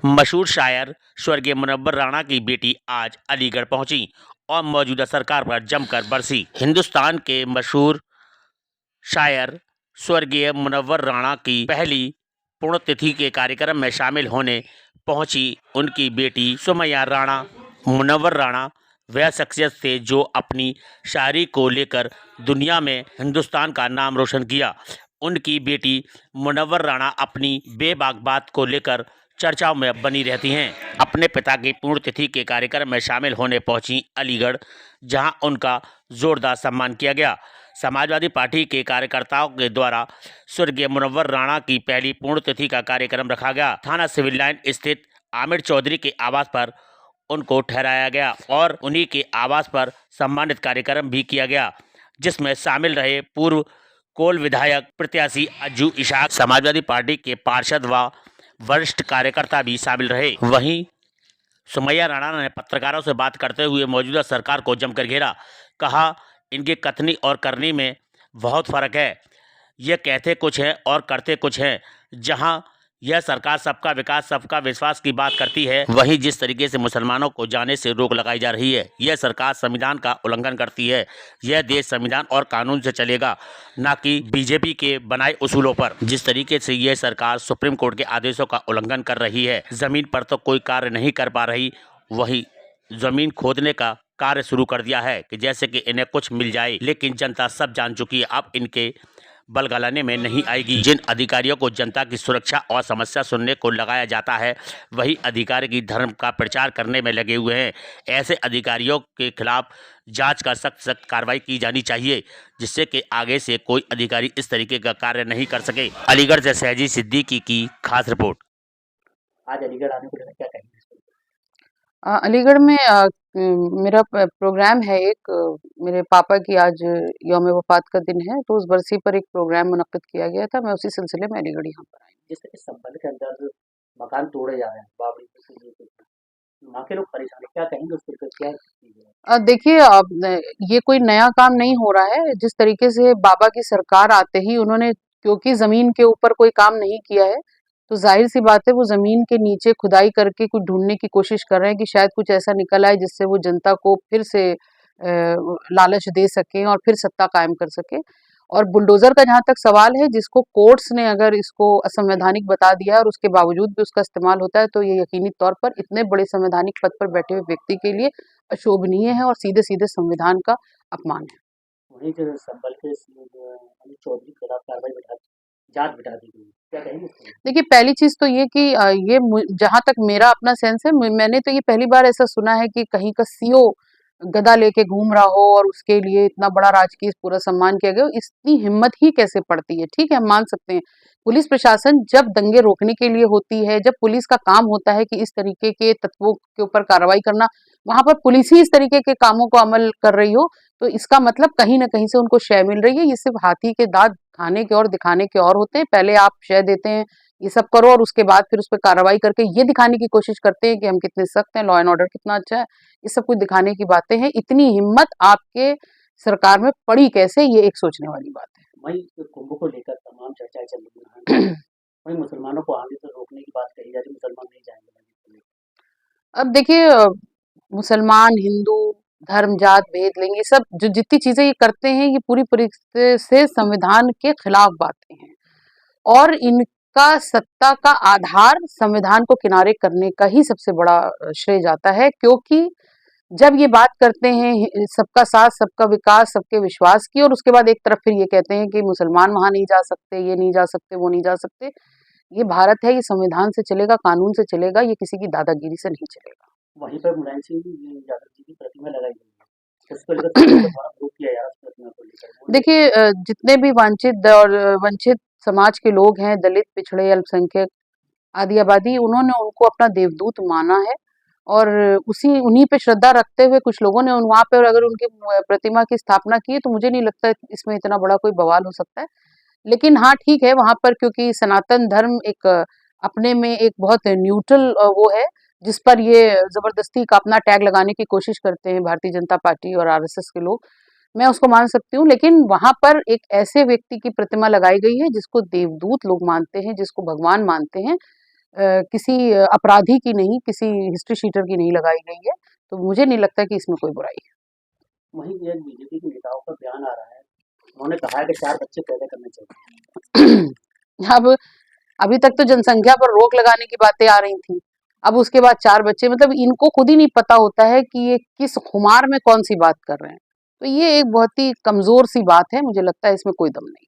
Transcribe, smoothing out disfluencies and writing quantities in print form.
मशहूर शायर स्वर्गीय मुनव्वर राणा की बेटी आज अलीगढ़ पहुंची और मौजूदा सरकार पर जमकर बरसी। हिंदुस्तान के मशहूर शायर स्वर्गीय मुनव्वर राणा की पहली पुण्यतिथि के कार्यक्रम में शामिल होने पहुंची उनकी बेटी सुमैया राणा। मुनव्वर राणा वह शख्सियत थे जो अपनी शायरी को लेकर दुनिया में हिंदुस्तान का नाम रोशन किया। उनकी बेटी मुनव्वर राणा अपनी बेबाक बात को लेकर चर्चाओं में बनी रहती हैं। अपने पिता की पुण्यतिथि के कार्यक्रम में शामिल होने पहुंची अलीगढ़, जहां उनका जोरदार सम्मान किया गया। समाजवादी पार्टी के कार्यकर्ताओं के द्वारा स्वर्गीय मुनव्वर राणा की पहली पुण्यतिथि का कार्यक्रम रखा गया। थाना सिविल लाइन स्थित आमिर चौधरी के आवास पर उनको ठहराया गया और उन्हीं के आवास पर सम्मानित कार्यक्रम भी किया गया, जिसमें शामिल रहे पूर्व कोल विधायक प्रत्याशी अज्जू इशाक, समाजवादी पार्टी के पार्षद व वरिष्ठ कार्यकर्ता भी शामिल रहे। वहीं सुमैया राणा ने पत्रकारों से बात करते हुए मौजूदा सरकार को जमकर घेरा। कहा, इनकी कथनी और करनी में बहुत फर्क है। ये कहते कुछ हैं और करते कुछ हैं। जहां यह सरकार सबका विकास सबका विश्वास की बात करती है, वहीं जिस तरीके से मुसलमानों को जाने से रोक लगाई जा रही है, यह सरकार संविधान का उल्लंघन करती है। यह देश संविधान और कानून से चलेगा, ना कि बीजेपी के बनाए उसूलों पर। जिस तरीके से यह सरकार सुप्रीम कोर्ट के आदेशों का उल्लंघन कर रही है, जमीन पर तो कोई कार्य नहीं कर पा रही, वही जमीन खोदने का कार्य शुरू कर दिया है कि जैसे कि इन्हें कुछ मिल जाए। लेकिन जनता सब जान चुकी है, अब इनके बल गलाने में नहीं आएगी। जिन अधिकारियों को जनता की सुरक्षा और समस्या सुनने को लगाया जाता है, वही अधिकारी की धर्म का प्रचार करने में लगे हुए हैं। ऐसे अधिकारियों के खिलाफ जांच कर सख्त कार्रवाई की जानी चाहिए, जिससे कि आगे से कोई अधिकारी इस तरीके का कार्य नहीं कर सके। अलीगढ़ से सहजी सिद्दीकी की खास रिपोर्ट। आज अलीगढ़ आने को लेकर क्या कहेंगे? अलीगढ़ में मेरा प्रोग्राम है एक, मेरे पापा की आज यौम वफ़ात का दिन है, तो उस बरसी पर एक प्रोग्राम मुनक्किद किया गया था। मैं उसी सिलसिले में अलीगढ़ यहाँ पर आई। जिस तरह संभल के अंदर मकान तोड़े जा रहे हैं, बावड़ी वहाँ के लोग परेशान हैं, क्या कहेंगे उस पर? क्या चीज़ है? देखिए, ये कोई नया काम नहीं हो रहा है। जिस तरीके से बाबा की सरकार आते ही उन्होंने, क्योंकि ज़मीन के ऊपर कोई काम नहीं किया है, तो ज़ाहिर-सी बात है वो ज़मीन के नीचे खुदाई करके कुछ ढूँढने की कोशिश कर रहे हैं कि शायद कुछ ऐसा निकल आए जिससे वो जनता को फिर से लालच दे सकें और फिर सत्ता कायम कर सकें। और बुलडोज़र का जहाँ तक सवाल है, जिसको कोर्ट्स ने अगर इसको असंवैधानिक बता दिया है और उसके बावजूद भी उसका इस्तेमाल होता है, तो ये यकीनी तौर पर इतने बड़े संवैधानिक पद पर बैठे हुए व्यक्ति के लिए अशोभनीय है और सीधे-सीधे संविधान का अपमान है। वहीं जो संभल के अमित चौधरी के खिलाफ कार्रवाई बिठा जांच बिठा दी गई, क्या कहेंगे इसमें? देखिए, पहली चीज़ तो ये कि जहाँ तक मेरा अपना सेंस है, मैंने तो ये पहली बार ऐसा सुना है कि कहीं का सीओ गदा लेके घूम रहा हो और उसके लिए इतना बड़ा राजकीय पूरा सम्मान किया गया हो। इतनी हिम्मत ही कैसे पड़ती है? ठीक है, हम मान सकते हैं, पुलिस प्रशासन जब दंगे रोकने के लिए होती है, जब पुलिस का काम होता है कि इस तरीके के तत्वों के ऊपर कार्रवाई करना, वहाँ पर पुलिस ही इस तरीके के कामों को अमल कर रही हो, तो इसका मतलब कहीं न कहीं से उनको शय मिल रही है। ये सिर्फ़ हाथी के दाँत खाने के और दिखाने के और होते हैं। पहले आप शय देते हैं, ये सब करो, और उसके बाद फिर उस पे कार्रवाई करके ये दिखाने की कोशिश करते हैं कि हम कितने सख्त हैं, लॉ एंड ऑर्डर कितना अच्छा है। ये सब कुछ दिखाने की बातें हैं। इतनी हिम्मत आपके सरकार में पड़ी कैसे, ये एक सोचने वाली बात है। वहीं कुंभ को लेकर तमाम चर्चाएं चल रही हैं। वहीं मुसलमानों को आगे से रोकने की बात कही जा रही है, मुसलमान नहीं जाएंगे। अब देखिए, मुसलमान, हिंदू, धर्म, जात, भेद, लिंग, ये सब जो जितनी चीजें ये करते हैं, ये पूरी पूरी से संविधान के खिलाफ बातें हैं और इनका सत्ता का आधार संविधान को किनारे करने का ही सबसे बड़ा श्रेय जाता है। क्योंकि जब ये बात करते हैं सबका साथ, सबका विकास, सबके विश्वास की, और उसके बाद एक तरफ फिर ये कहते हैं कि मुसलमान वहां नहीं जा सकते, ये नहीं जा सकते, वो नहीं जा सकते। ये भारत है, ये संविधान से चलेगा, कानून से चलेगा, ये किसी की दादागिरी से नहीं चलेगा। वहीं पर मुलायम सिंह यादव जी की प्रतिमा लगाई गई है, उस पर विरोध किया जा रहा है, उस प्रतिमा को लेकर। देखिए, जितने भी वांछित और वंचित समाज के लोग हैं, दलित, पिछड़े, अल्पसंख्यक, आदि आबादी, उन्होंने उनको अपना देवदूत माना है और उन्हीं पे श्रद्धा रखते हुए कुछ लोगों ने वहाँ पे अगर उनकी प्रतिमा की स्थापना की है, तो मुझे नहीं लगता इसमें इतना बड़ा कोई बवाल हो सकता है। लेकिन हाँ, ठीक है, वहाँ पर क्योंकि सनातन धर्म एक अपने में एक बहुत न्यूट्रल वो है, जिस पर ये जबरदस्ती का अपना टैग लगाने की कोशिश करते हैं भारतीय जनता पार्टी और आरएसएस के लोग, मैं उसको मान सकती हूँ। लेकिन वहाँ पर एक ऐसे व्यक्ति की प्रतिमा लगाई गई है जिसको देवदूत लोग मानते हैं, जिसको भगवान मानते हैं, किसी अपराधी की नहीं, किसी हिस्ट्री शीटर की नहीं लगाई गई है, तो मुझे नहीं लगता कि इसमें कोई बुराई है। वहीं एक बीजेपी के नेताओं का बयान आ रहा है, उन्होंने कहा है कि 4 बच्चे पैदा करने चाहिए। अब अभी तक तो जनसंख्या पर रोक लगाने की बातें आ रही थी, अब उसके बाद 4 बच्चे, मतलब इनको खुद ही नहीं पता होता है कि ये किस खुमार में कौन सी बात कर रहे हैं। तो ये एक बहुत ही कमजोर सी बात है, मुझे लगता है इसमें कोई दम नहीं।